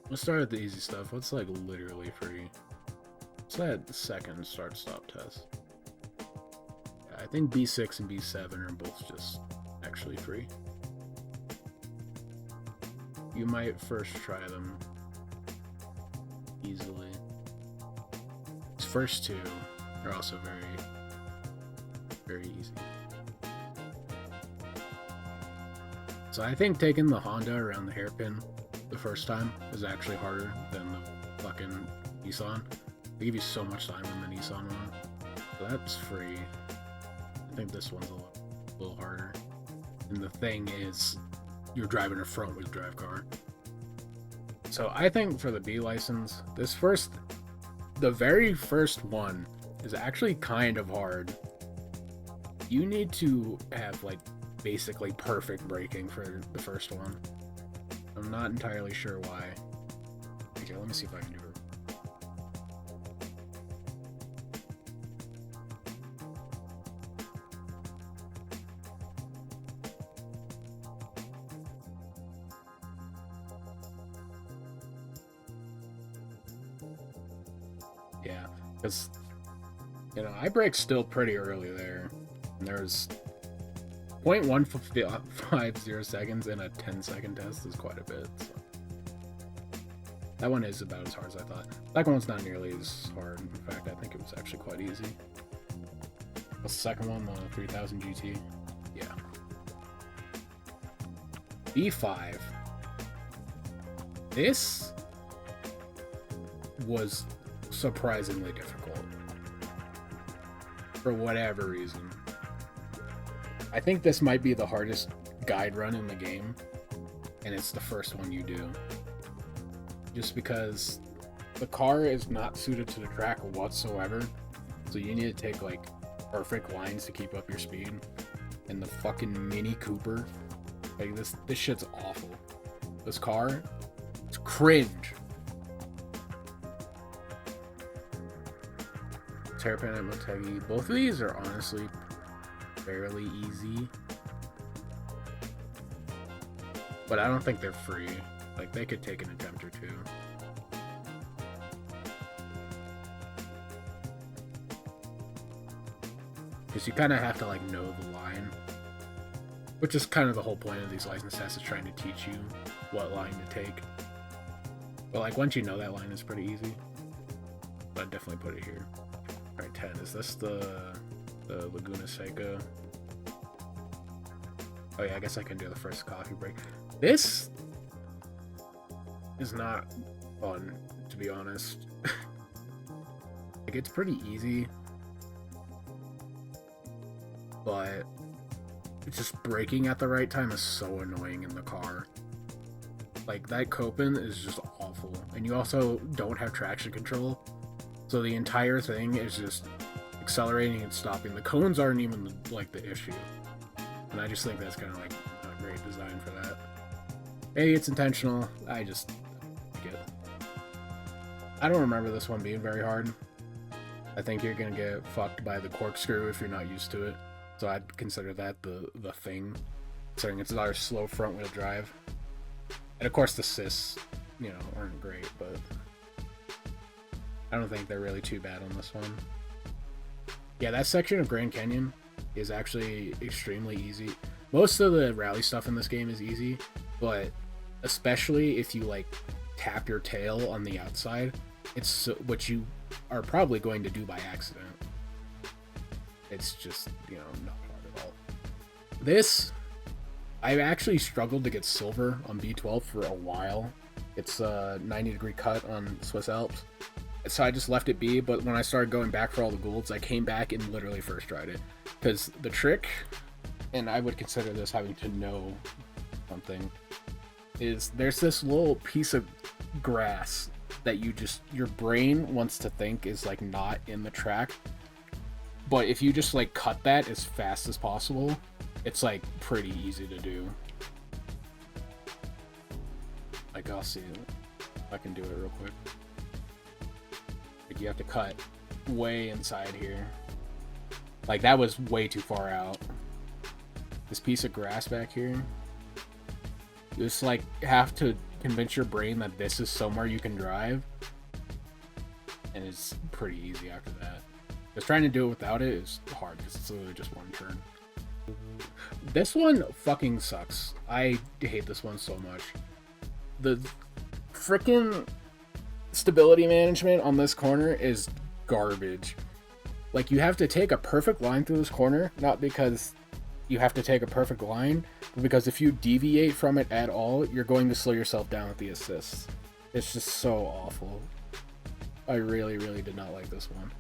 Let's start with the easy stuff. What's like literally free? What's that second start-stop test? I think B6 and B7 are both just actually free. You might first try them easily. These first two are also very easy. So I think taking the Honda around the hairpin the first time is actually harder than the fucking Nissan. They give you so much time on the Nissan one. So that's free. I think this one's a little harder. And the thing is, you're driving a front-wheel drive car. So I think for the B license, the very first one is actually kind of hard. You need to have like basically perfect braking for the first one. I'm not entirely sure why. Okay, let me see if I can do it. Yeah, because, I brake still pretty early there. And there's 0.150 seconds in a 10-second test is quite a bit. So. That one is about as hard as I thought. That one's not nearly as hard. In fact, I think it was actually quite easy. What's the second one? The 3000 GT? Yeah. B5. This was surprisingly difficult. For whatever reason. I think this might be the hardest guide run in the game, and it's the first one you do. Just because the car is not suited to the track whatsoever, so you need to take like perfect lines to keep up your speed. And the fucking Mini Cooper, like this shit's awful. This car, it's cringe. Terrapin at Motegi. Both of these are honestly fairly easy, but I don't think they're free. Like, they could take an attempt or two. Because you kind of have to like know the line, which is kind of the whole point of these license tests, is trying to teach you what line to take. But like once you know that line, it's pretty easy. But I'd definitely put it here. Alright, 10. Is this the Laguna Seca? Oh yeah, I guess I can do the first coffee break. This is not fun, to be honest. Like, it's pretty easy, but it's just braking at the right time is so annoying in the car. Like, that Copen is just awful. And you also don't have traction control, so the entire thing is just accelerating and stopping. The cones aren't even the issue, and I just think that's kind of like not great design for that. Maybe it's intentional. I just get it. I don't remember this one being very hard. I think you're gonna get fucked by the corkscrew if you're not used to it. So I'd consider that the thing, considering it's our slow front wheel drive. And of course the assists, aren't great, but I don't think they're really too bad on this one. Yeah, that section of Grand Canyon is actually extremely easy. Most of the rally stuff in this game is easy, but especially if you like tap your tail on the outside, it's what you are probably going to do by accident. It's just, not hard at all. This, I've actually struggled to get silver on B12 for a while. It's a 90-degree cut on Swiss Alps. So I just left it be, but when I started going back for all the golds, I came back and literally first tried it. Because the trick, and I would consider this having to know something, is there's this little piece of grass that your brain wants to think is like not in the track. But if you just like cut that as fast as possible, it's like pretty easy to do. Like, I'll see if I can do it real quick. Like, you have to cut way inside here. Like, that was way too far out. This piece of grass back here, you just like have to convince your brain that this is somewhere you can drive, and it's pretty easy after that. Just trying to do it without it is hard because it's literally just one turn. This one fucking sucks. I hate this one so much. The freaking stability management on this corner is garbage. Like, you have to take a perfect line through this corner, not because you have to take a perfect line, but because if you deviate from it at all, you're going to slow yourself down with the assists. It's just so awful. I really, really did not like this one.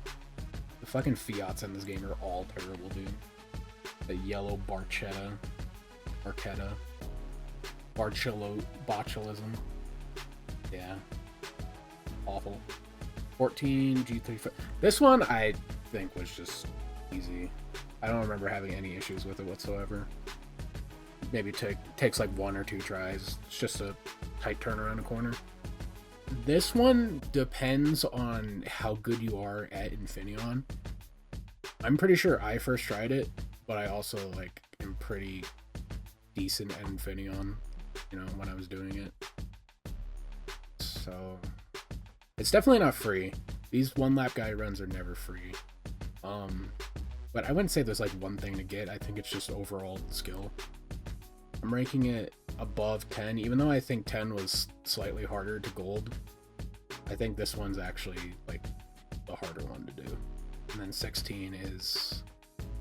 The fucking Fiats in this game are all terrible, dude. The yellow Barchetta. Botulism. Yeah. Awful. 14, G3. This one I think was just easy. I don't remember having any issues with it whatsoever. Maybe takes like 1 or 2 tries. It's just a tight turn around a corner. This one depends on how good you are at Infineon. I'm pretty sure I first tried it, but I also like am pretty decent at Infineon, you know, when I was doing it. So it's definitely not free. These one lap guy runs are never free. But I wouldn't say there's like one thing to get. I think it's just overall skill. I'm ranking it above 10, even though I think 10 was slightly harder to gold. I think this one's actually like the harder one to do. And then 16 is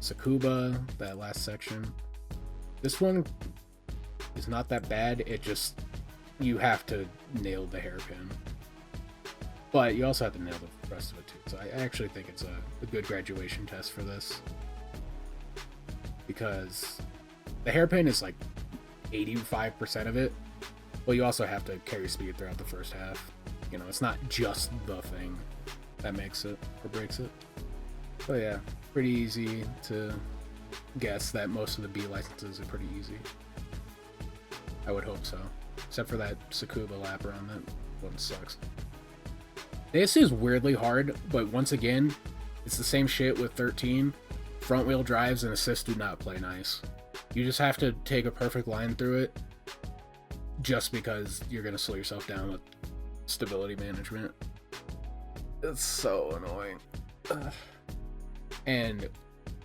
Tsukuba, that last section. This one is not that bad. It just, you have to nail the hairpin. But you also have to nail the rest of it too. So I actually think it's a good graduation test for this. Because the hairpin is like 85% of it. Well, you also have to carry speed throughout the first half. You know, it's not just the thing that makes it or breaks it. But yeah, pretty easy to guess that most of the B licenses are pretty easy. I would hope so. Except for that Tsukuba lap around, that one sucks. The AC is weirdly hard, but once again, it's the same shit with 13. Front wheel drives and assists do not play nice. You just have to take a perfect line through it just because you're going to slow yourself down with stability management. It's so annoying. Ugh. And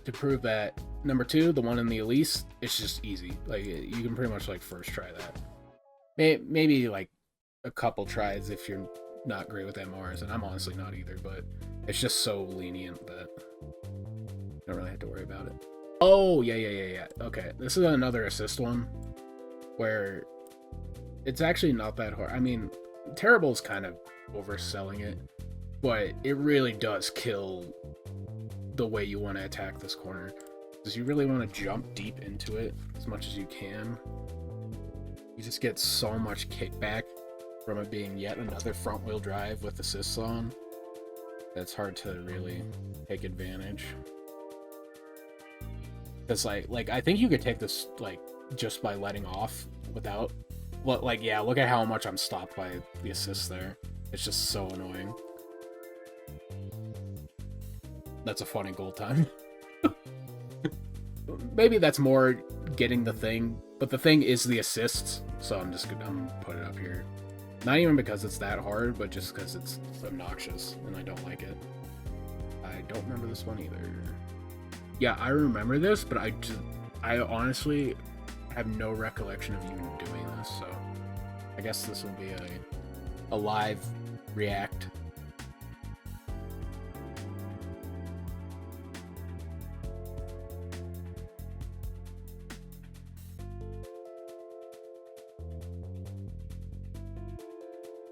to prove that, number 2, the one in the Elise, it's just easy. Like, you can pretty much like first try that. Maybe like a couple tries if you're not great with MRs, and I'm honestly not either, but it's just so lenient that you don't really have to worry about it. Oh, yeah. Okay, this is another assist one where it's actually not that hard. I mean, Terrible's kind of overselling it, but it really does kill the way you want to attack this corner, because you really want to jump deep into it as much as you can. You just get so much kickback from it being yet another front wheel drive with assists on. That's hard to really take advantage. Because like I think you could take this like just by letting off without, like, yeah, look at how much I'm stopped by the assists there. It's just so annoying. That's a funny goal time. Maybe that's more getting the thing, but the thing is the assists, so I'm gonna put it up here. Not even because it's that hard, but just because it's obnoxious and I don't like it. I don't remember this one either. Yeah, I remember this, but I honestly have no recollection of even doing this, so I guess this will be a live react.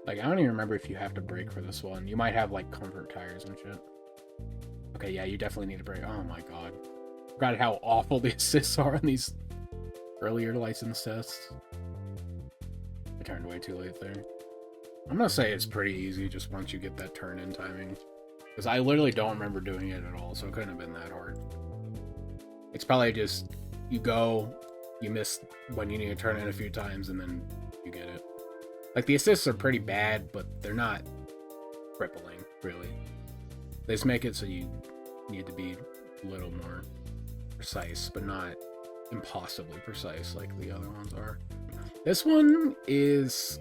Like, I don't even remember if you have to brake for this one. You might have, like, comfort tires and shit. Okay, yeah, you definitely need to brake. Oh my god. Forgot how awful the assists are on these earlier license tests. I turned way too late there. I'm gonna say it's pretty easy just once you get that turn-in timing. Because I literally don't remember doing it at all, so it couldn't have been that hard. It's probably just, you go, you miss when you need to turn in a few times, and then you get it. Like, the assists are pretty bad, but they're not crippling, really. They just make it so you need to be a little more precise, but not impossibly precise like the other ones are. This one is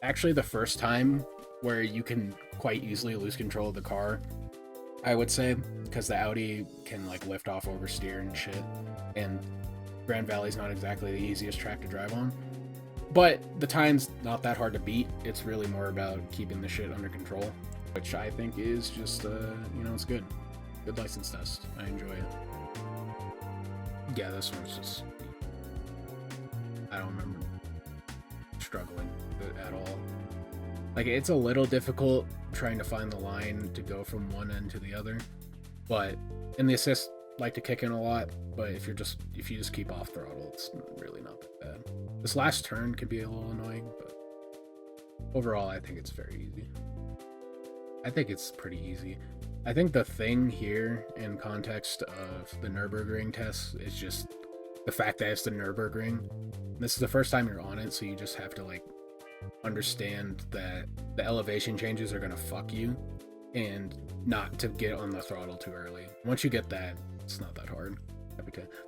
actually the first time where you can quite easily lose control of the car, I would say, because the Audi can like lift off oversteer and shit, and Grand Valley's not exactly the easiest track to drive on. But the time's not that hard to beat. It's really more about keeping the shit under control, which I think is just, it's good. Good license test. I enjoy it. Yeah, this one's just... I don't remember struggling with it at all. Like, it's a little difficult trying to find the line to go from one end to the other, but... And the assists like to kick in a lot, but if you just keep off throttle, it's really not that bad. This last turn could be a little annoying, but overall I think it's very easy. I think it's pretty easy. I think the thing here in context of the Nürburgring test is just the fact that it's the Nürburgring. This is the first time you're on it, so you just have to like understand that the elevation changes are gonna fuck you and not to get on the throttle too early. Once you get that, it's not that hard.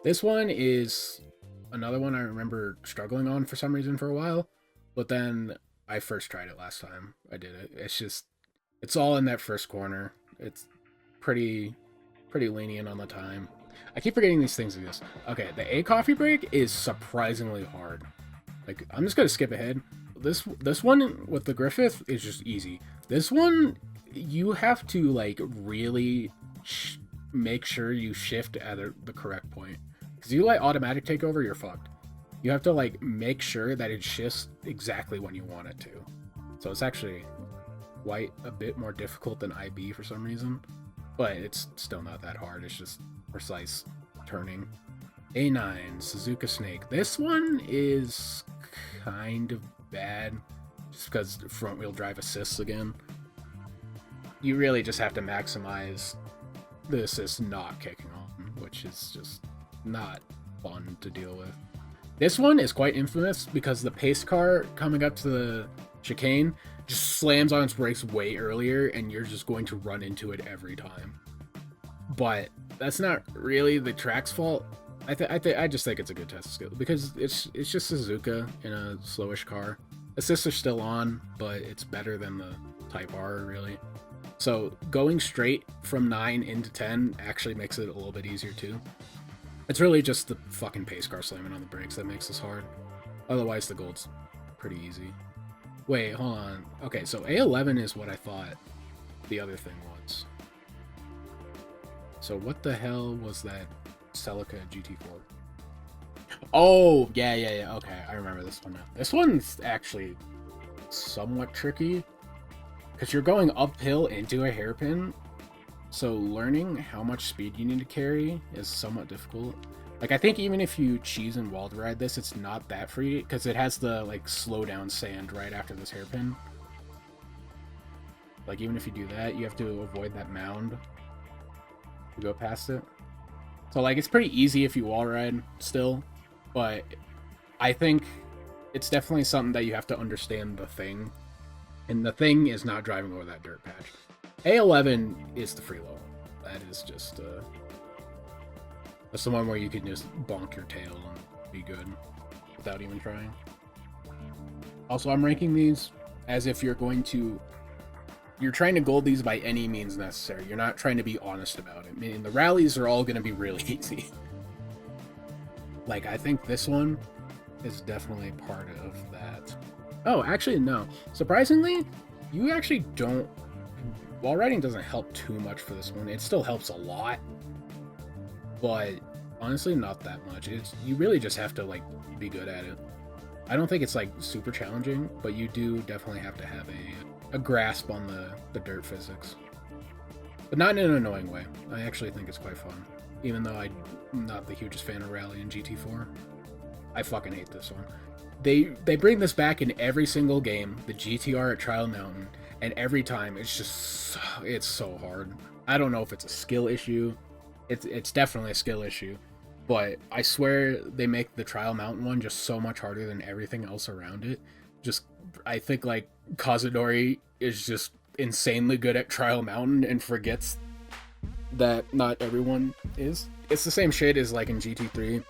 This one is another one I remember struggling on for some reason for a while, but then I first tried it last time I did it. It's all in that first corner. It's pretty lenient on the time. I keep forgetting these things exist. Okay, the A coffee break is surprisingly hard. Like, I'm just gonna skip ahead. This one with the Griffith is just easy. This one, you have to like really make sure you shift at the correct point. Because you let automatic take over, you're fucked. You have to like make sure that it shifts exactly when you want it to. So it's actually quite a bit more difficult than IB for some reason, but it's still not that hard. It's just precise turning. A9 Suzuka Snake. This one is kind of bad just because front wheel drive assists again. You really just have to maximize the assist not kicking on, which is just not fun to deal with. This one is quite infamous because the pace car coming up to the chicane just slams on its brakes way earlier and you're just going to run into it every time. But that's not really the track's fault. I just think it's a good test of skill because it's just Suzuka in a slowish car. Assists are still on, but it's better than the Type R really. So going straight from 9 into 10 actually makes it a little bit easier too. It's really just the fucking pace car slamming on the brakes that makes this hard. Otherwise the gold's pretty easy. Wait, hold on. Okay, so A11 is what I thought the other thing was. So what the hell was that Celica GT4? Oh, yeah. Okay, I remember this one now. This one's actually somewhat tricky because you're going uphill into a hairpin. So learning how much speed you need to carry is somewhat difficult. Like, I think even if you cheese and wall ride this, it's not that free because it has the like slow down sand right after this hairpin. Like, even if you do that, you have to avoid that mound to go past it. So like, it's pretty easy if you wall ride still, but I think it's definitely something that you have to understand the thing, and the thing is not driving over that dirt patch. A11 is the freeload. That is just that's the one where you can just bonk your tail and be good without even trying. Also, I'm ranking these as if you're trying to gold these by any means necessary. You're not trying to be honest about it. I mean, the rallies are all going to be really easy. Like, I think this one is definitely part of that. Oh, actually, no. Surprisingly, you actually don't... Wall riding doesn't help too much for this one. It still helps a lot, but honestly, not that much. You really just have to, like, be good at it. I don't think it's, like, super challenging, but you do definitely have to have a grasp on the dirt physics. But not in an annoying way. I actually think it's quite fun. Even though I'm not the hugest fan of Rally in GT4. I fucking hate this one. They bring this back in every single game, the GTR at Trial Mountain, and every time it's so hard. I don't know if it's a skill issue. It's definitely a skill issue. But I swear they make the Trial Mountain one just so much harder than everything else around it. I think like Kazunori is just insanely good at Trial Mountain and forgets that not everyone is. It's the same shit as like in GT3.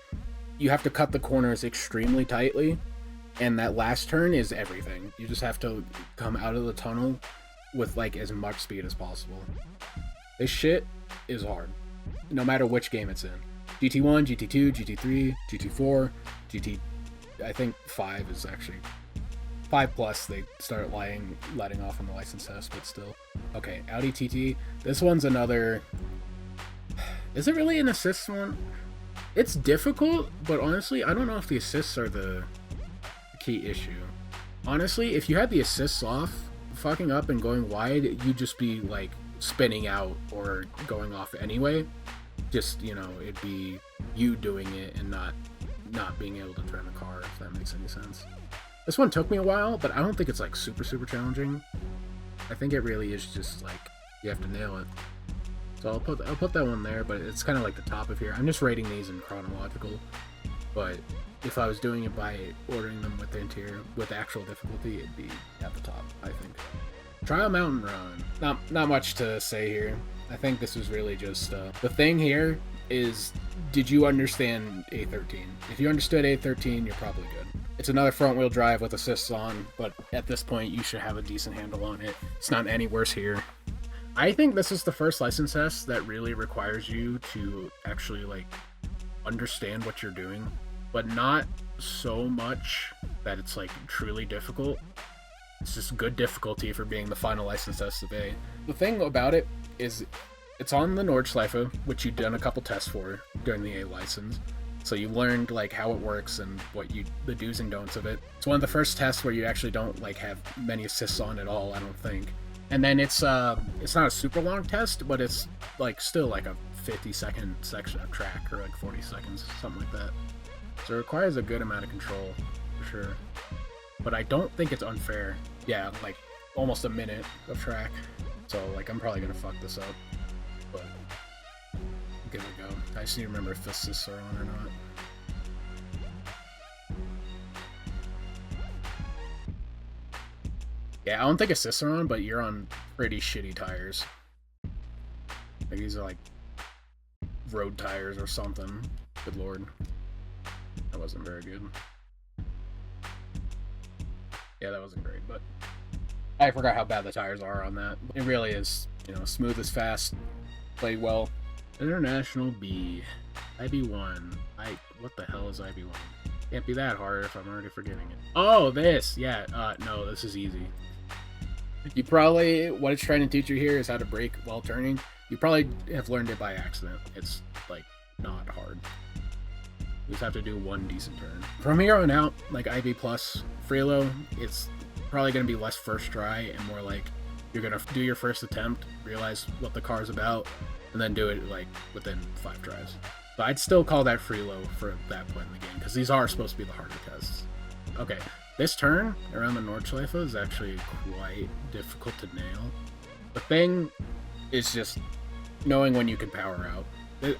You have to cut the corners extremely tightly, And that last turn is everything. You just have to come out of the tunnel with like as much speed as possible. This shit is hard, no matter which game it's in. GT1, GT2, GT3, GT4, GT... I think 5 is actually... 5 plus, they start letting off on the license test, but still. Okay, Audi TT. This one's another... Is it really an assist one? It's difficult, but honestly, I don't know if the assists are the key issue. Honestly, if you had the assists off, fucking up and going wide, you'd just be like spinning out or going off anyway. Just, you know, it'd be you doing it and not being able to turn the car, if that makes any sense. This one took me a while, but I don't think it's like super challenging. I think it really is just like you have to nail it. So I'll put that one there, but it's kind of like the top of here. I'm just rating these in chronological, but if I was doing it by ordering them with the interior, with actual difficulty, it'd be at the top, I think. Trial Mountain Run. Not much to say here. I think this is really just, the thing here is, did you understand A13? If you understood A13, you're probably good. It's another front-wheel drive with assists on, but at this point, you should have a decent handle on it. It's not any worse here. I think this is the first license test that really requires you to actually, like, understand what you're doing, but not so much that it's, like, truly difficult. It's just good difficulty for being the final license test of A. The thing about it is it's on the Nordschleife, which you've done a couple tests for during the A license. So you learned, like, how it works and the do's and don'ts of it. It's one of the first tests where you actually don't, like, have many assists on at all, I don't think. And then it's not a super long test, but it's like still like a 50-second section of track, or like 40 seconds, something like that. So it requires a good amount of control, for sure. But I don't think it's unfair. Yeah, like almost a minute of track. So like I'm probably gonna fuck this up. But give it a go. I just need to remember if assists are on or not. Yeah, I don't think assists are on, but you're on pretty shitty tires. Like these are like road tires or something. Good lord. That wasn't very good. Yeah, that wasn't great, but I forgot how bad the tires are on that. It really is, you know, smooth as fast, played well. International B, IB1. What the hell is IB1? Can't be that hard if I'm already forgetting it. Oh, this! Yeah, no, this is easy. You probably, what it's trying to teach you here is how to brake while turning. You probably have learned it by accident. It's, like, not hard. You just have to do one decent turn. From here on out, like IB plus Freelo, it's probably going to be less first try and more like you're going to do your first attempt, realize what the car's about, and then do it, like, within 5 tries. But I'd still call that Freelo for that point in the game, because these are supposed to be the harder tests. Okay. This turn around the Nordschleife is actually quite difficult to nail. The thing is just knowing when you can power out.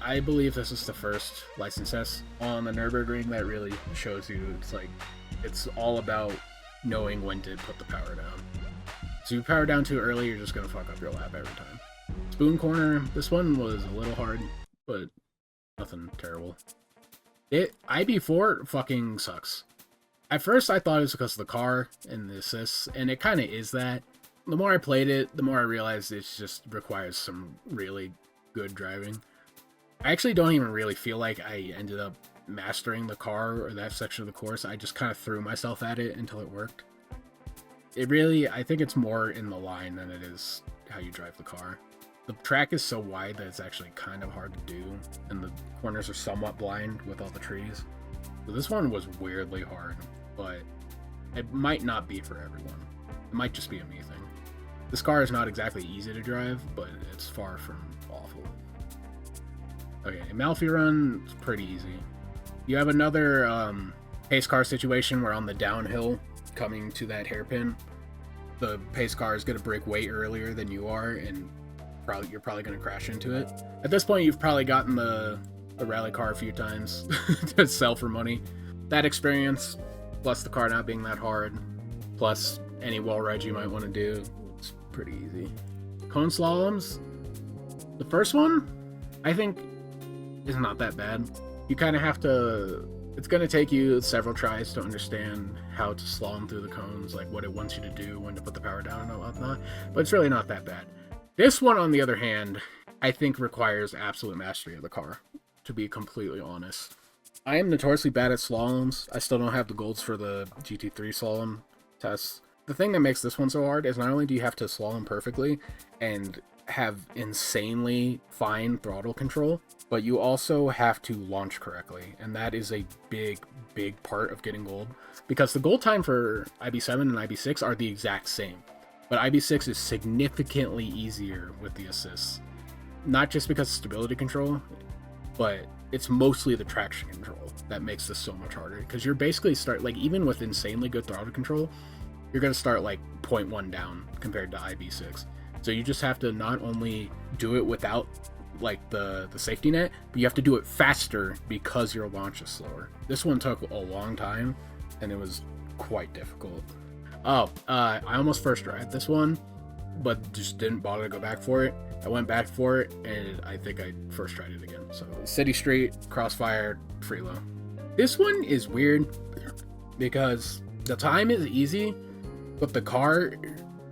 I believe this is the first license test on the Nürburgring that really shows you it's all about knowing when to put the power down. So you power down too early, you're just going to fuck up your lap every time. Spoon Corner, this one was a little hard, but nothing terrible. IB4 fucking sucks. At first, I thought it was because of the car and the assists, and it kind of is that. The more I played it, the more I realized it just requires some really good driving. I actually don't even really feel like I ended up mastering the car or that section of the course. I just kind of threw myself at it until it worked. It really, I think it's more in the line than it is how you drive the car. The track is so wide that it's actually kind of hard to do, and the corners are somewhat blind with all the trees. So this one was weirdly hard, but it might not be for everyone. It might just be a me thing. This car is not exactly easy to drive, but it's far from awful. Okay, Amalfi Run is pretty easy. You have another pace car situation where on the downhill coming to that hairpin, the pace car is going to brake way earlier than you are, and you're probably going to crash into it. At this point, you've probably gotten the rally car a few times to sell for money. That experience, plus the car not being that hard, plus any wall rides you might want to do, it's pretty easy. Cone slaloms, the first one, I think, is not that bad. You kind of have to It's going to take you several tries to understand how to slalom through the cones, like what it wants you to do, when to put the power down and whatnot, but it's really not that bad. This one, on the other hand, I think requires absolute mastery of the car, to be completely honest. I am notoriously bad at slaloms. I still don't have the golds for the GT3 slalom tests. The thing that makes this one so hard is not only do you have to slalom perfectly and have insanely fine throttle control, but you also have to launch correctly, and that is a big part of getting gold, because the gold time for IB7 and IB6 are the exact same, but IB6 is significantly easier with the assists, not just because of stability control, but it's mostly the traction control that makes this so much harder, because you're basically like, even with insanely good throttle control, you're going to start like 0.1 down compared to IB6. So you just have to not only do it without like the safety net, but you have to do it faster because your launch is slower. This one took a long time and it was quite difficult. I almost first tried this one, but just didn't bother to go back for it. I went back for it and I think I first tried it again. So City Street, Crossfire, Freelo. This one is weird because the time is easy, but the car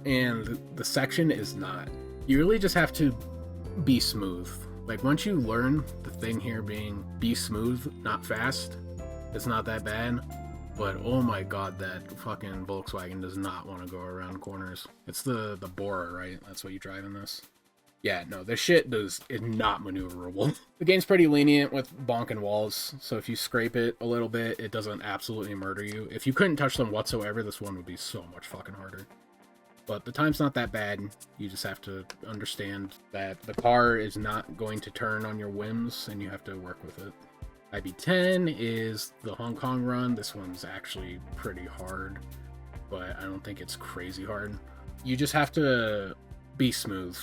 and the section is not. You really just have to be smooth. Like, once you learn the thing here being be smooth, not fast, it's not that bad. But oh my god, that fucking Volkswagen does not want to go around corners. It's the Bora, right? That's what you drive in this. Yeah, no, this shit is not maneuverable. The game's pretty lenient with bonking walls, so if you scrape it a little bit, it doesn't absolutely murder you. If you couldn't touch them whatsoever, this one would be so much fucking harder. But the time's not that bad. You just have to understand that the car is not going to turn on your whims, and you have to work with it. IB10 is the Hong Kong run. This one's actually pretty hard, but I don't think it's crazy hard. You just have to be smooth.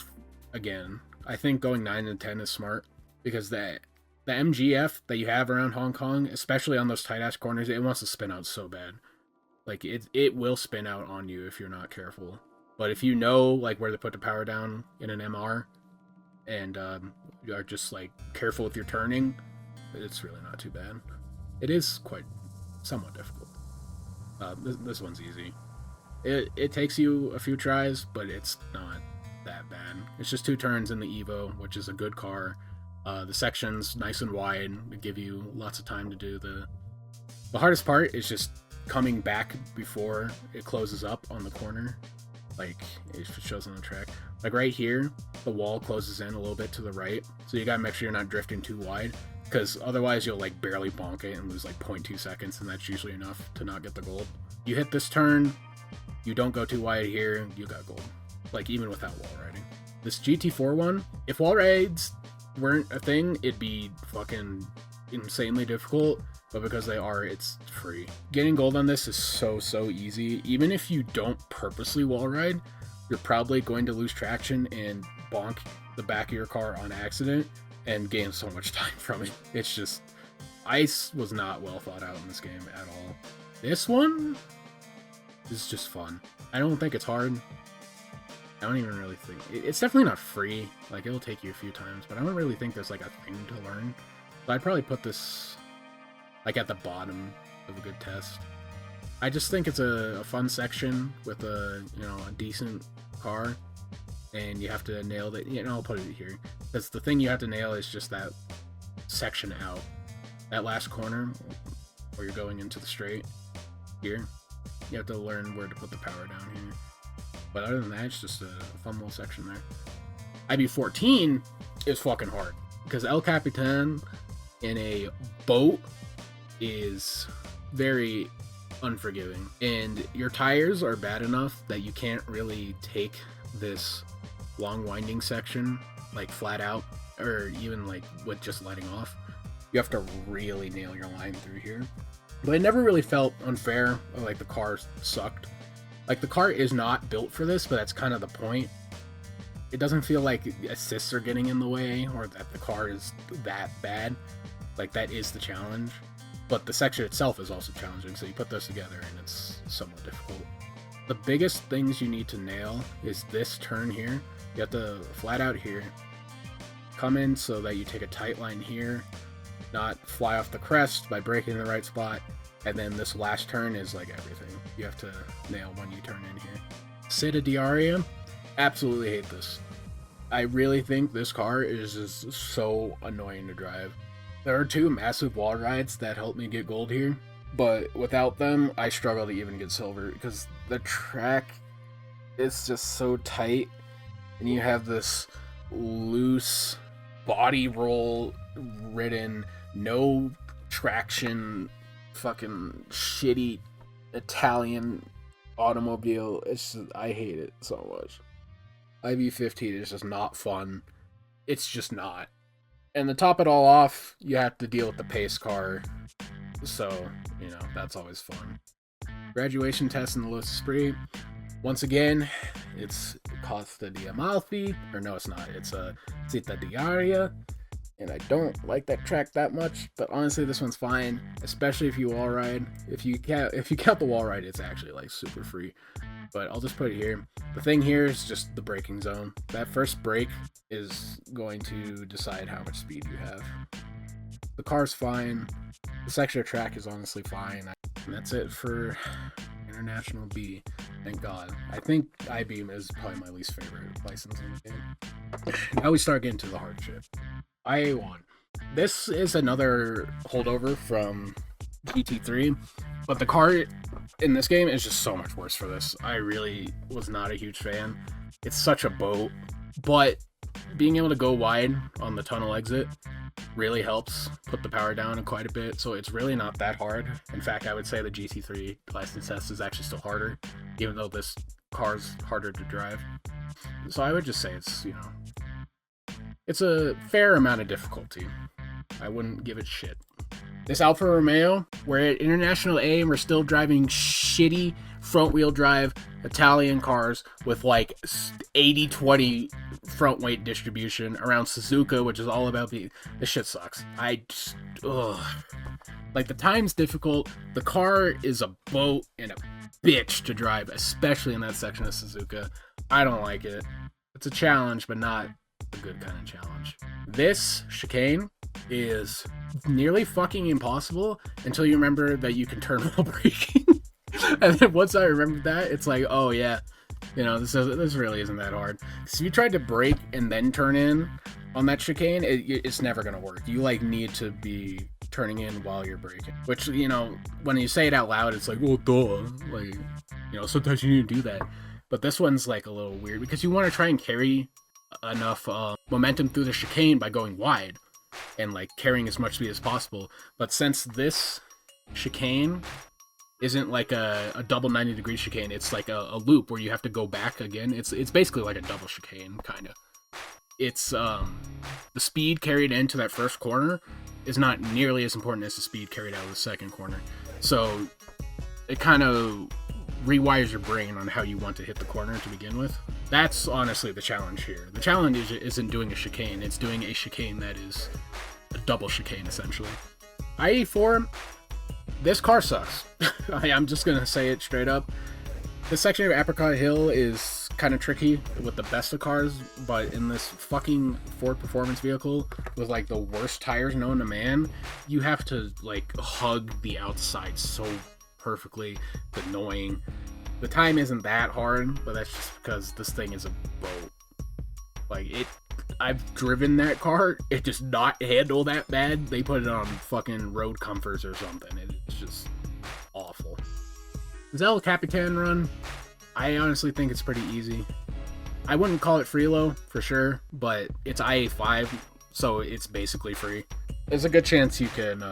Again, I think going 9 and 10 is smart, because the MGF that you have around Hong Kong, especially on those tight-ass corners, it wants to spin out so bad. Like, it will spin out on you if you're not careful. But if you know, like, where to put the power down in an MR, and you are just, like, careful with your turning, it's really not too bad. It is somewhat difficult. This one's easy. It takes you a few tries, but it's not that bad. It's just 2 turns in the Evo, which is a good car. The section's nice and wide. They give you lots of time to do the hardest part is just coming back before it closes up on the corner. Like, it shows on the track. Like right here, the wall closes in a little bit to the right, so you gotta make sure you're not drifting too wide, because otherwise you'll like barely bonk it and lose like 0.2 seconds, and that's usually enough to not get the gold. You hit this turn, you don't go too wide here, you got gold. Like, even without wall riding. This GT4 one, if wall rides weren't a thing, it'd be fucking insanely difficult, but because they are, it's free. Getting gold on this is so easy. Even if you don't purposely wall ride, you're probably going to lose traction and bonk the back of your car on accident and gain so much time from it. It's just, ice was not well thought out in this game at all. This one is just fun. I don't think it's hard. I don't even really think it's definitely not free. Like, it'll take you a few times, but I don't really think there's like a thing to learn. So I'd probably put this like at the bottom of a good test. I just think it's a fun section with a decent car, and you have to nail that. I'll put it here, because the thing you have to nail is just that section out, that last corner where you're going into the straight here. You have to learn where to put the power down here. But other than that, it's just a fun little section there. IB14 is fucking hard, because El Capitan in a boat is very unforgiving, and your tires are bad enough that you can't really take this long winding section like flat out, or even like with just letting off. You have to really nail your line through here. But it never really felt unfair, or like the car sucked. Like, the car is not built for this, but that's kind of the point. It doesn't feel like assists are getting in the way, or that the car is that bad. Like, that is the challenge. But the section itself is also challenging, so you put those together and it's somewhat difficult. The biggest things you need to nail is this turn here. You have to flat out here, come in so that you take a tight line here, not fly off the crest by braking in the right spot. And then this last turn is like everything. You have to nail when you turn in here. Sita Diaria, absolutely hate this. I really think this car is just so annoying to drive. There are 2 massive wall rides that help me get gold here, but without them, I struggle to even get silver because the track is just so tight, and you have this loose body roll ridden, no traction, fucking shitty Italian automobile. It's just, I hate it so much. IV15 is just not fun. It's just not. And to top it all off, you have to deal with the pace car. So, you know, that's always fun. Graduation test in the Los Esprit. Once again, it's Costa di Amalfi. Or no, it's not. It's a Sita Diaria. And I don't like that track that much, but honestly, this one's fine, especially if you wall ride. If you count the wall ride, it's actually like super free. But I'll just put it here. The thing here is just the braking zone. That first brake is going to decide how much speed you have. The car's fine. This extra track is honestly fine. And that's it for International B. Thank God. I think I-Beam is probably my least favorite license in the game. Now we start getting to the hard shit. IA1. This is another holdover from GT3, but the car in this game is just so much worse for this. I really was not a huge fan. It's such a boat, but being able to go wide on the tunnel exit really helps put the power down quite a bit, so it's really not that hard. In fact, I would say the GT3 license test is actually still harder, even though this car's harder to drive. So I would just say it's, you know, it's a fair amount of difficulty. I wouldn't give it shit. This Alfa Romeo, we're at International A and we're still driving shitty front-wheel drive Italian cars with like 80-20 front weight distribution around Suzuka, which is all about the shit sucks. I just, ugh. Like, the time's difficult. The car is a boat and a bitch to drive, especially in that section of Suzuka. I don't like it. It's a challenge, but not a good kind of challenge. This chicane is nearly fucking impossible until you remember that you can turn while braking. And then once I remembered that, it's like, oh yeah, you know, this really isn't that hard. So if you tried to brake and then turn in on that chicane, it's never gonna work. You like need to be turning in while you're braking, which, you know, when you say it out loud, it's like, well, duh, like, you know, sometimes you need to do that. But this one's like a little weird because you want to try and carry enough momentum through the chicane by going wide and like carrying as much speed as possible. But since this chicane isn't like a double 90-degree chicane, it's like a loop where you have to go back again. It's basically like a double chicane, kind of. It's the speed carried into that first corner is not nearly as important as the speed carried out of the second corner. So it kind of rewires your brain on how you want to hit the corner to begin with. That's honestly the challenge here. The challenge isn't doing a chicane, it's doing a chicane that is a double chicane, essentially. IE4, this car sucks. I'm just gonna say it straight up. This section of Apricot Hill is kind of tricky with the best of cars, but in this fucking Ford Performance vehicle with like the worst tires known to man, you have to like hug the outside so perfectly. It's annoying. The time isn't that hard, but that's just because this thing is a boat. Like, I've driven that car, it does not handle that bad. They put it on fucking road comforts or something. It's just awful. Zell Capitan run, I honestly think it's pretty easy. I wouldn't call it freelo for sure, but it's IA5, so it's basically free. There's a good chance you can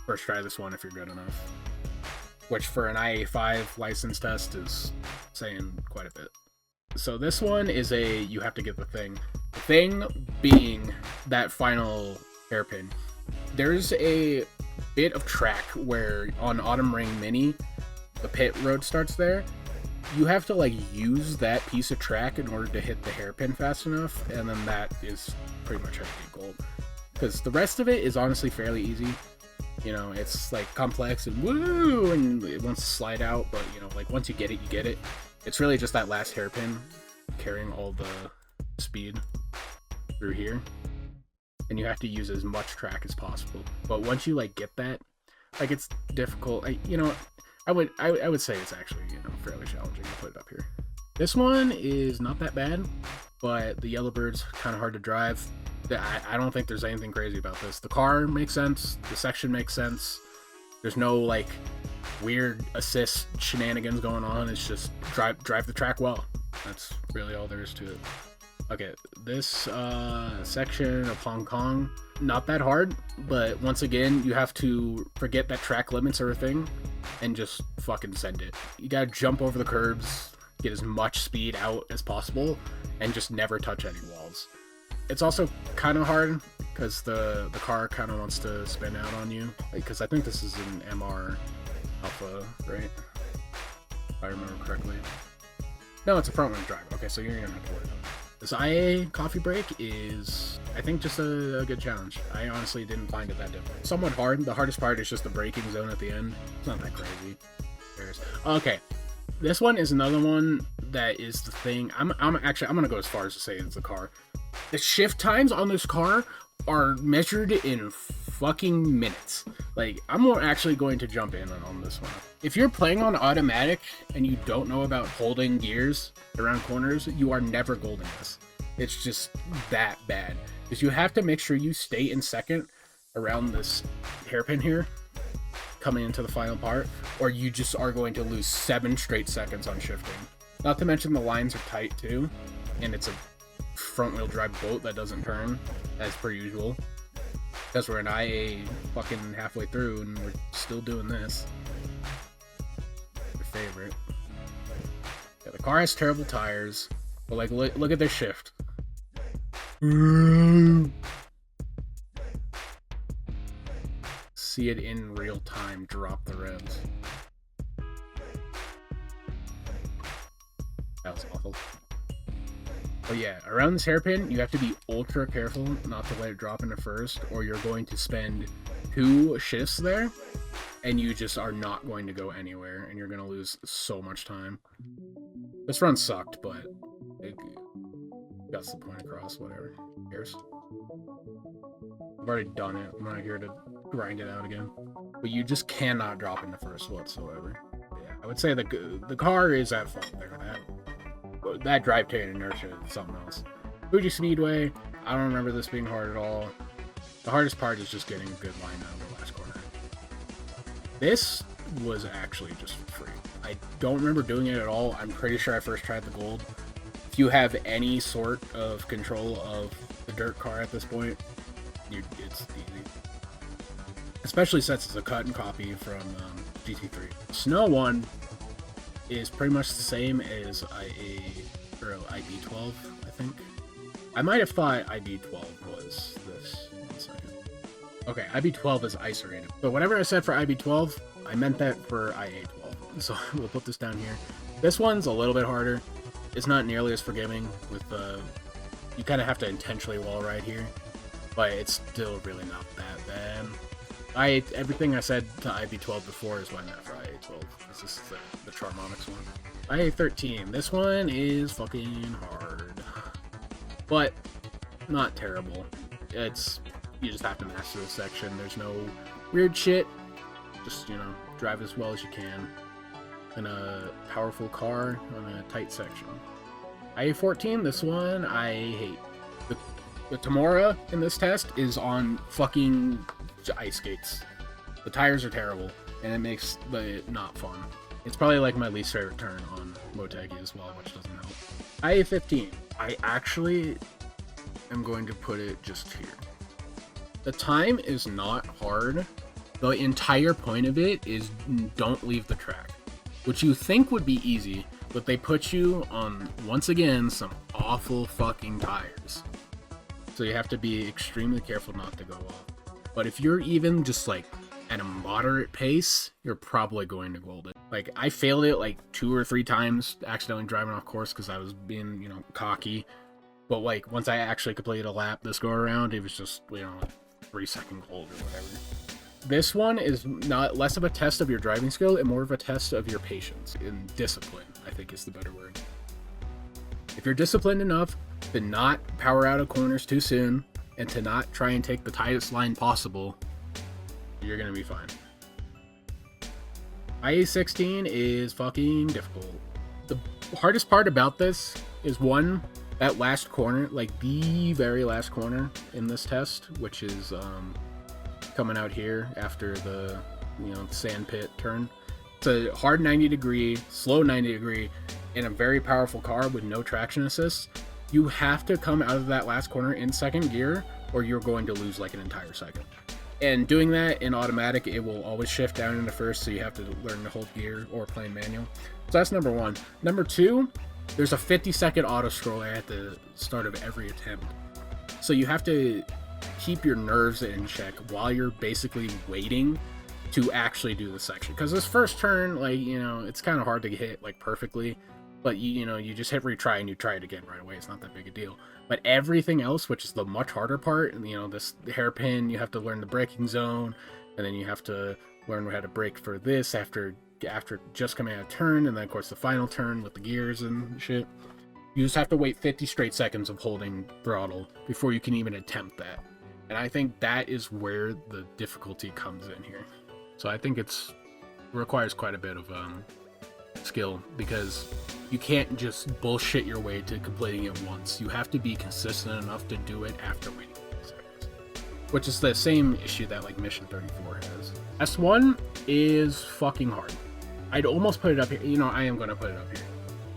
first try this one if you're good enough, which for an IA5 license test is saying quite a bit. So this one is you have to get the thing. The thing being that final hairpin. There's a bit of track where on Autumn Ring Mini, the pit road starts there. You have to like use that piece of track in order to hit the hairpin fast enough, and then that is pretty much how you get gold. Because the rest of it is honestly fairly easy. You know, it's like complex and woo, and it wants to slide out, but you know, like once you get it, you get it. It's really just that last hairpin carrying all the speed through here. and you have to use as much track as possible. But once you like get that, like it's difficult. I would say it's actually fairly challenging to put it up here. This one is not that bad, but the Yellowbird's kind of hard to drive. I don't think there's anything crazy about this. The car makes sense. The section makes sense. There's no like weird assist shenanigans going on. It's just drive the track well. That's really all there is to it. Okay, this section of Hong Kong, not that hard, but once again, you have to forget that track limits are a thing and just fucking send it. You gotta jump over the curbs, get as much speed out as possible, and just never touch any walls. It's also kind of hard because the car kind of wants to spin out on you, because I think this is an MR Alpha, right? If I remember correctly. No, it's a front-wheel drive. Okay, so you're gonna have to worry about it. This IA coffee break is, I think, just a good challenge. I honestly didn't find it that difficult. Somewhat hard. The hardest part is just the braking zone at the end. It's not that crazy. Okay, this one is another one that is the thing. I'm gonna go as far as to say it's the car. The shift times on this car are measured in fucking minutes. Like, I'm actually going to jump in on this one. If you're playing on automatic and you don't know about holding gears around corners, you are never golding this. It's just that bad. Because you have to make sure you stay in second around this hairpin here, coming into the final part, or you just are going to lose 7 straight seconds on shifting. Not to mention the lines are tight too, and it's a front-wheel drive boat that doesn't turn, as per usual. Because we're an IA fucking halfway through and we're still doing this. Your favorite. Yeah, the car has terrible tires, but like, look at this shift. See it in real time drop the revs. That was awful. But yeah, around this hairpin, you have to be ultra careful not to let it drop into first, or you're going to spend 2 shifts there, and you just are not going to go anywhere, and you're going to lose so much time. This run sucked, but it got the point across, whatever. Who cares? I've already done it. I'm not here to grind it out again. But you just cannot drop into first whatsoever. Yeah, I would say the car is at fault there. That drivetrain inertia is something else. Fuji Speedway, I don't remember this being hard at all. The hardest part is just getting a good line out of the last corner. This was actually just free. I don't remember doing it at all. I'm pretty sure I first tried the gold. If you have any sort of control of the dirt car at this point, it's easy. Especially since it's a cut and copy from GT3. Snow one is pretty much the same as IB12, I think. I might have thought IB12 was this. 1 second. Okay, IB12 is ice rated. So whatever I said for IB12, I meant that for IA12. So we'll put this down here. This one's a little bit harder. It's not nearly as forgiving with you kind of have to intentionally wall ride here, but it's still really not that bad. Everything I said to IB12 before is what I meant for IA12. This is the Charmonics one. IA13. This one is fucking hard, but not terrible. You just have to master this section. There's no weird shit. Just, drive as well as you can in a powerful car on a tight section. IA14. This one I hate. The Tamora in this test is on fucking ice skates. The tires are terrible, and it makes it not fun. It's probably like my least favorite turn on Motegi as well, which doesn't help. IA15. I actually am going to put it just here. The time is not hard. The entire point of it is don't leave the track, which you think would be easy, but they put you on, once again, some awful fucking tires. So you have to be extremely careful not to go off. But if you're even just like at a moderate pace, you're probably going to gold it. Like, I failed it like 2 or 3 times, accidentally driving off course because I was being, cocky. But like, once I actually completed a lap this go around, it was just, 3-second gold or whatever. This one is not less of a test of your driving skill and more of a test of your patience and discipline, I think is the better word. If you're disciplined enough to not power out of corners too soon and to not try and take the tightest line possible, you're gonna be fine. IA-16 is fucking difficult. The hardest part about this is one, that last corner, like the very last corner in this test, which is coming out here after the sand pit turn. It's a hard 90 degree, slow 90 degree, in a very powerful car with no traction assist. You have to come out of that last corner in second gear, or you're going to lose like an entire second. And doing that in automatic, it will always shift down into first, so you have to learn to hold gear or play in manual. So that's number one. Number two, there's a 50-second auto scroller at the start of every attempt. So you have to keep your nerves in check while you're basically waiting to actually do the section. Because this first turn, like, it's kind of hard to hit like perfectly, but you just hit retry and you try it again right away. It's not that big a deal. But everything else, which is the much harder part, this hairpin, you have to learn the braking zone, and then you have to learn how to brake for this after just coming out of turn, and then of course the final turn with the gears and shit. You just have to wait 50 straight seconds of holding throttle before you can even attempt that. And I think that is where the difficulty comes in here. So I think it requires quite a bit of skill, because you can't just bullshit your way to completing it once. You have to be consistent enough to do it after waiting 50 seconds, which is the same issue that like Mission 34 has. S1 is fucking hard. I'd almost put it up here. I am going to put it up here.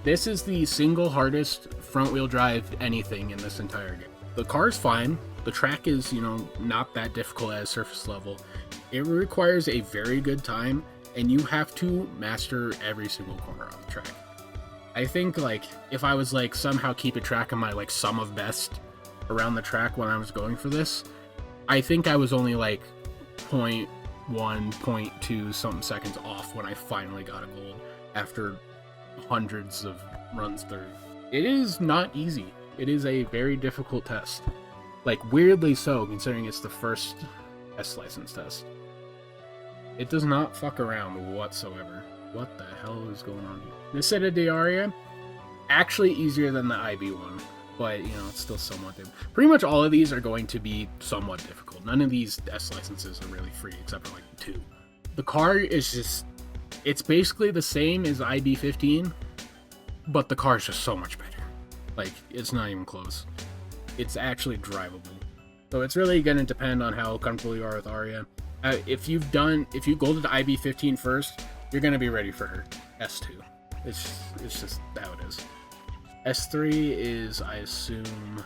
This is the single hardest front wheel drive anything in this entire game. The car's fine. The track is, not that difficult at surface level. It requires a very good time, and you have to master every single corner on the track. I think, like, if I was, like, somehow keeping track of my, like, sum of best around the track when I was going for this, I think I was only, like, 0.1, 0.2 something seconds off when I finally got a gold after hundreds of runs through. It is not easy. It is a very difficult test. Like, weirdly so, considering it's the first S license test. It does not fuck around whatsoever. What the hell is going on here? Niseta Diaria, actually easier than the IB one, but it's still somewhat difficult. Pretty much all of these are going to be somewhat difficult. None of these S licenses are really free, except for like 2. The car is just, it's basically the same as IB15, but the car is just so much better. Like, it's not even close. It's actually drivable. So it's really going to depend on how comfortable you are with Aria. If you golded IB15 first, you're going to be ready for her S2. It's just how it is. S3 is, I assume,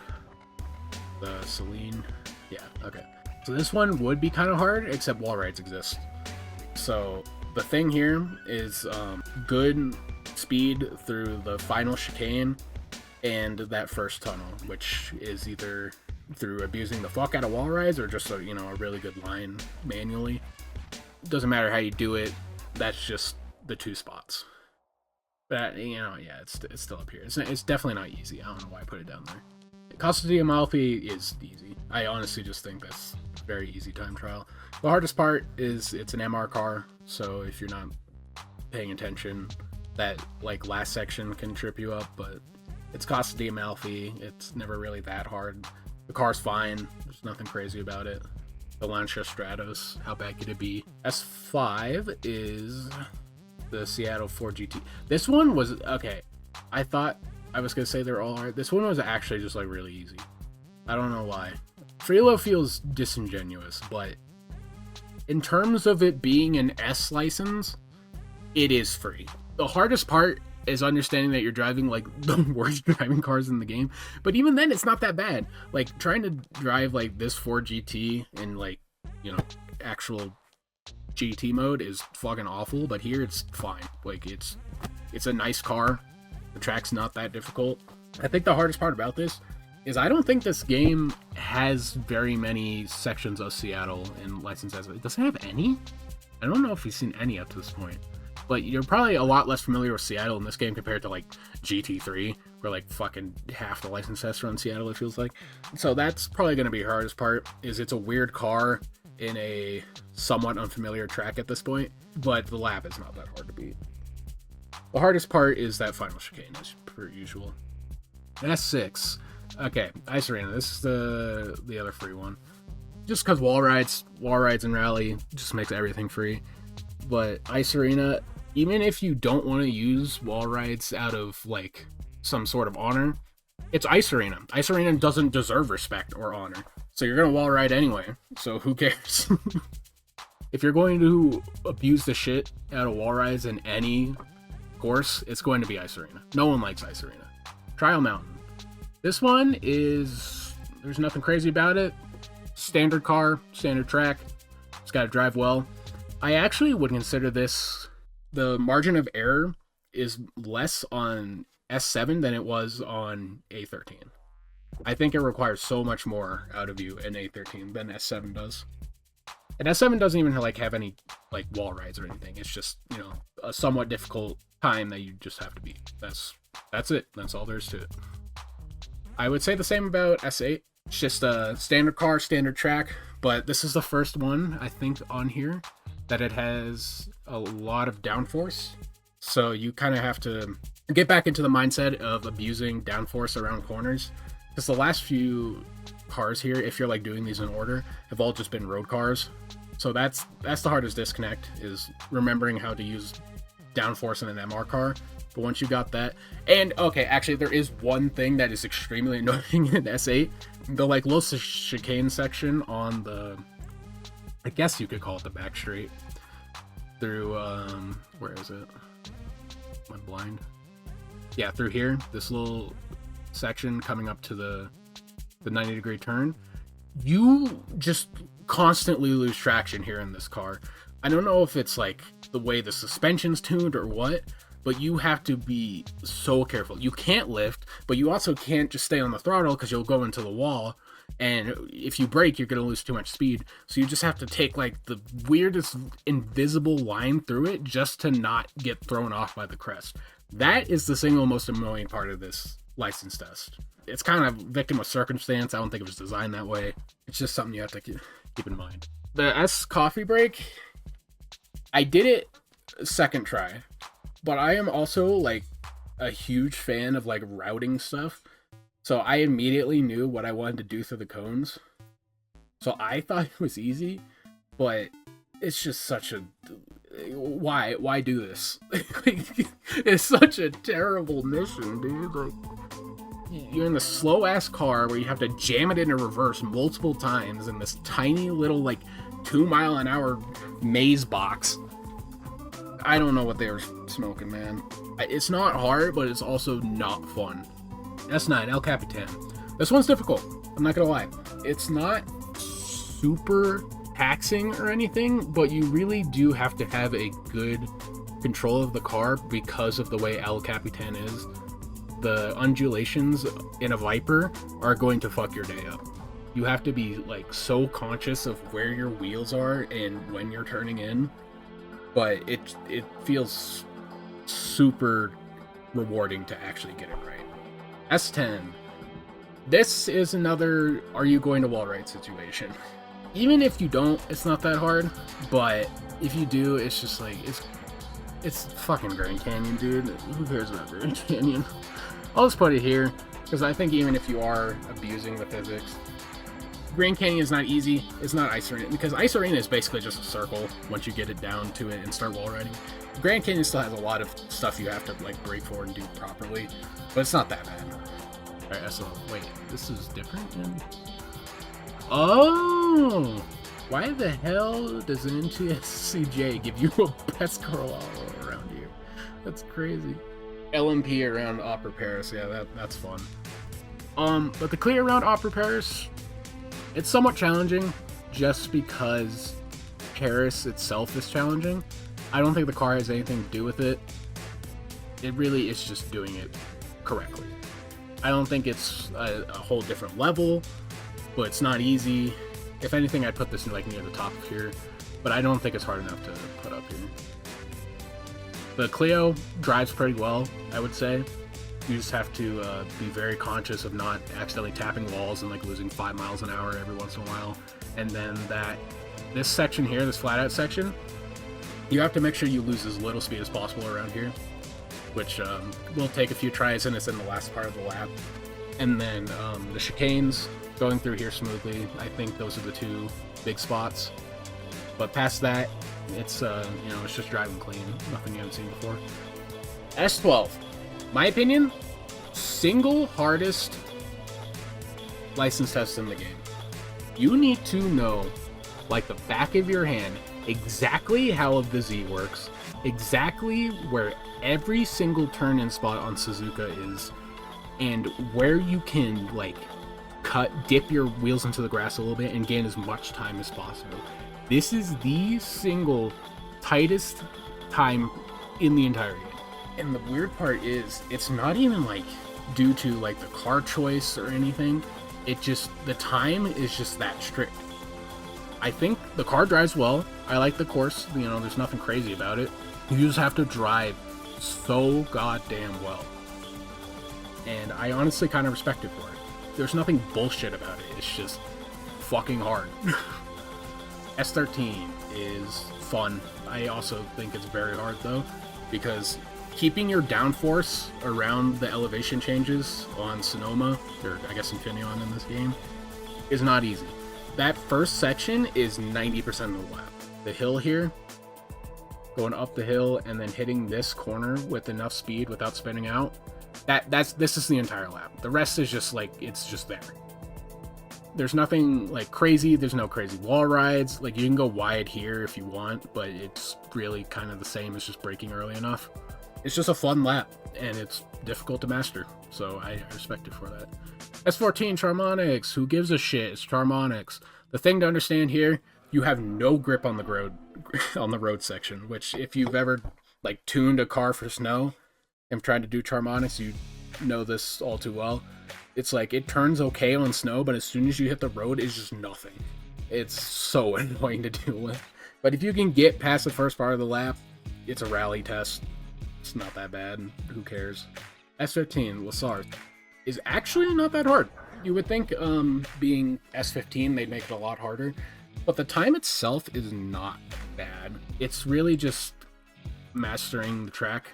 the Celine. Yeah, okay. So this one would be kind of hard, except wall rides exist. So the thing here is good speed through the final chicane and that first tunnel, which is either through abusing the fuck out of wall rides or just a really good line manually. It doesn't matter how you do it. That's just the 2 spots. But yeah, it's still up here. It's definitely not easy. I don't know why I put it down there. Costa di Amalfi is easy. I honestly just think that's a very easy time trial. The hardest part is it's an MR car, so if you're not paying attention, that like last section can trip you up, but it's Costa di Amalfi. It's never really that hard. The car's fine. There's nothing crazy about it. The Lancia Stratos, how bad could it be? S5 is the Seattle 4GT. This one was, okay, I thought I was going to say they're all hard. This one was actually just like really easy. I don't know why. Freelo feels disingenuous, but in terms of it being an S license, it is free. The hardest part is understanding that you're driving like the worst driving cars in the game, but even then it's not that bad. Like trying to drive like this 4GT in like actual GT mode is fucking awful, but here it's fine. Like it's a nice car. The track's not that difficult. I think the hardest part about this is I don't think this game has very many sections of Seattle in license as it doesn't have any. I don't know if we've seen any up to this point. But you're probably a lot less familiar with Seattle in this game compared to like GT3, where like fucking half the license tests are on Seattle, it feels like. So that's probably going to be the hardest part, is it's a weird car in a somewhat unfamiliar track at this point, but the lap is not that hard to beat. The hardest part is that final chicane, as per usual. S6. Okay, Ice Arena. This is the other free one. Just because wall rides and rally just makes everything free. But Ice Arena, even if you don't want to use wall rides out of like some sort of honor, it's Ice Arena. Ice Arena doesn't deserve respect or honor, so you're gonna wall ride anyway. So who cares? If you're going to abuse the shit out of wall rides in any course, it's going to be Ice Arena. No one likes Ice Arena. Trial Mountain. This one is, there's nothing crazy about it. Standard car, standard track. It's got to drive well. I actually would consider this, the margin of error is less on S7 than it was on A13. I think it requires so much more out of you in A13 than S7 does. And S7 doesn't even like have any like wall rides or anything. It's just, you know, a somewhat difficult time that you just have to beat. That's it. That's all there is to it. I would say the same about S8. It's just a standard car, standard track, but this is the first one, I think, on here that it has a lot of downforce. So you kind of have to get back into the mindset of abusing downforce around corners. Because the last few cars here, if you're like doing these in order, have all just been road cars. So that's the hardest disconnect, is remembering how to use downforce in an MR car. But once you got that, and okay, actually there is one thing that is extremely annoying in S8. The like low chicane section on the, I guess you could call it the back straight through, where is it? Am I blind? Yeah, through here, this little section coming up to the 90-degree turn. You just constantly lose traction here in this car. I don't know if it's like the way the suspension's tuned or what, but you have to be so careful. You can't lift, but you also can't just stay on the throttle because you'll go into the wall. And if you brake, you're going to lose too much speed. So you just have to take like the weirdest invisible line through it just to not get thrown off by the crest. That is the single most annoying part of this license test. It's kind of victim of circumstance. I don't think it was designed that way. It's just something you have to keep in mind. The S coffee brake, I did it second try, but I am also like a huge fan of like routing stuff. So I immediately knew what I wanted to do through the cones. So I thought it was easy, but it's just such a, why do this? It's such a terrible mission, dude. Like, you're in this slow ass car where you have to jam it into reverse multiple times in this tiny little like 2-mile-an-hour maze box. I don't know what they were smoking, man. It's not hard, but it's also not fun. S9 El Capitan. This one's difficult. I'm not gonna lie. It's not super taxing or anything, but you really do have to have a good control of the car because of the way El Capitan is. The undulations in a Viper are going to fuck your day up. You have to be like so conscious of where your wheels are and when you're turning in, but it feels super rewarding to actually get it right. S10. This is another are you going to wall ride situation. Even if you don't, it's not that hard, but if you do, it's just like it's fucking Grand Canyon, dude. Who cares about Grand Canyon? I'll just put it here because I think even if you are abusing the physics, Grand Canyon is not easy. It's not Ice Arena, because Ice Arena is basically just a circle once you get it down to it and start wall riding. Grand Canyon still has a lot of stuff you have to like brake for and do properly, but it's not that bad. Alright, so wait, this is different then? Oh! Why the hell does an NTSCJ give you a best car around here? That's crazy. LMP around Opera Paris, yeah, that's fun. But the clear around Opera Paris, it's somewhat challenging just because Paris itself is challenging. I don't think the car has anything to do with it. It really is just doing it correctly. I don't think it's a whole different level, but it's not easy. If anything, I'd put this in like near the top of here, but I don't think it's hard enough to put up here. The Clio drives pretty well, I would say. You just have to be very conscious of not accidentally tapping walls and like losing 5 miles an hour every once in a while. And then this section here, this flat out section, you have to make sure you lose as little speed as possible around here, which will take a few tries, and it's in the last part of the lap. And then the chicanes going through here smoothly. I think those are the two big spots. But past that, it's it's just driving clean. Nothing you haven't seen before. S12, my opinion, single hardest license test in the game. You need to know, like the back of your hand, exactly how the Z works, exactly where every single turn-in spot on Suzuka is, and where you can like dip your wheels into the grass a little bit and gain as much time as possible. This is the single tightest time in the entire game. And the weird part is, it's not even like due to like the car choice or anything. It just, the time is just that strict. I think the car drives well. I like the course, there's nothing crazy about it. You just have to drive so goddamn well. And I honestly kind of respect it for it. There's nothing bullshit about it. It's just fucking hard. S13 is fun. I also think it's very hard though, because keeping your downforce around the elevation changes on Sonoma, or I guess Infineon in this game, is not easy. That first section is 90% of the lap. The hill here, going up the hill and then hitting this corner with enough speed without spinning out, this is the entire lap. The rest is just like, it's just there. There's nothing like crazy. There's no crazy wall rides. Like, you can go wide here if you want, but it's really kind of the same as just braking early enough. It's just a fun lap, and it's difficult to master, so I respect it for that. S14 Charmonix, who gives a shit? It's Charmonix. The thing to understand here, you have no grip on the road section, which if you've ever like tuned a car for snow and tried to do Charmonix, you know this all too well. It's like, it turns okay on snow, but as soon as you hit the road, it's just nothing. It's so annoying to deal with. But if you can get past the first part of the lap, it's a rally test. It's not that bad. Who cares? S15, Lassard, is actually not that hard. You would think being S15, they'd make it a lot harder. But the time itself is not bad. It's really just mastering the track.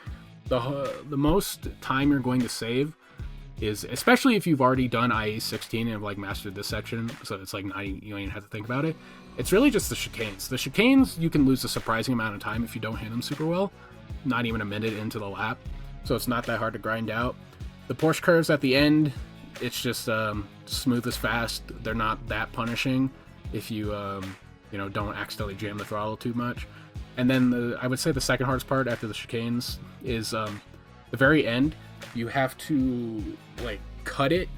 The most time you're going to save is, especially if you've already done IE16 and have like mastered this section, so it's like you don't even have to think about it. It's really just the chicanes. The chicanes, you can lose a surprising amount of time if you don't hit them super well. Not even a minute into the lap, so it's not that hard to grind out. The Porsche curves at the end, it's just smooth as fast. They're not that punishing if you don't accidentally jam the throttle too much. And then I would say the second hardest part after the chicanes is the very end. You have to like cut it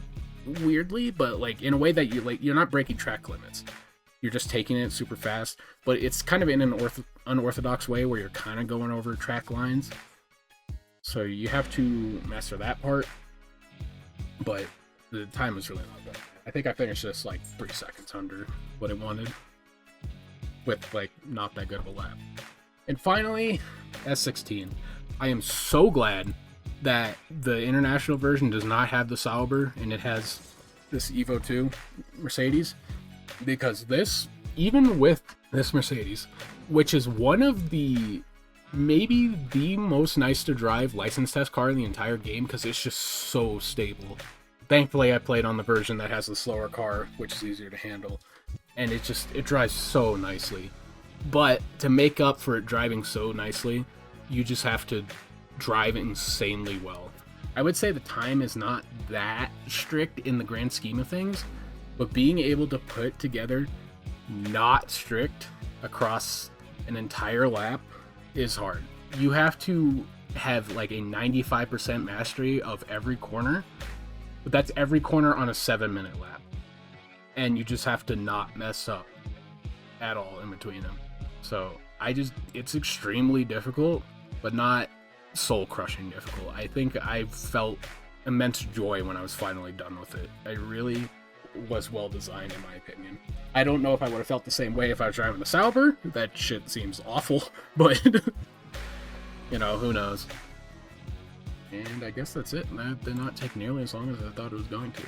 weirdly, but like in a way that you're not breaking track limits. You're just taking it super fast, but it's kind of in an unorthodox way where you're kind of going over track lines. So you have to master that part, but the time was really not bad. I think I finished this like 3 seconds under what it wanted, with like not that good of a lap. And finally, S16. I am so glad that the international version does not have the Sauber and it has this Evo 2 Mercedes, because this, even with this Mercedes, which is one of maybe the most nice to drive license test car in the entire game, because it's just so stable. Thankfully, I played on the version that has the slower car, which is easier to handle, and it drives so nicely. But to make up for it driving so nicely, you just have to drive insanely well. I would say the time is not that strict in the grand scheme of things, but being able to put together not strict across an entire lap is hard. You have to have like a 95% mastery of every corner, but that's every corner on a 7-minute lap. And you just have to not mess up at all in between them. So it's extremely difficult, but not soul-crushing difficult. I think I felt immense joy when I was finally done with it. I really was well designed, in my opinion. I don't know if I would have felt the same way if I was driving the Sauber. That shit seems awful, but who knows. And I guess that's it. That did not take nearly as long as I thought it was going to.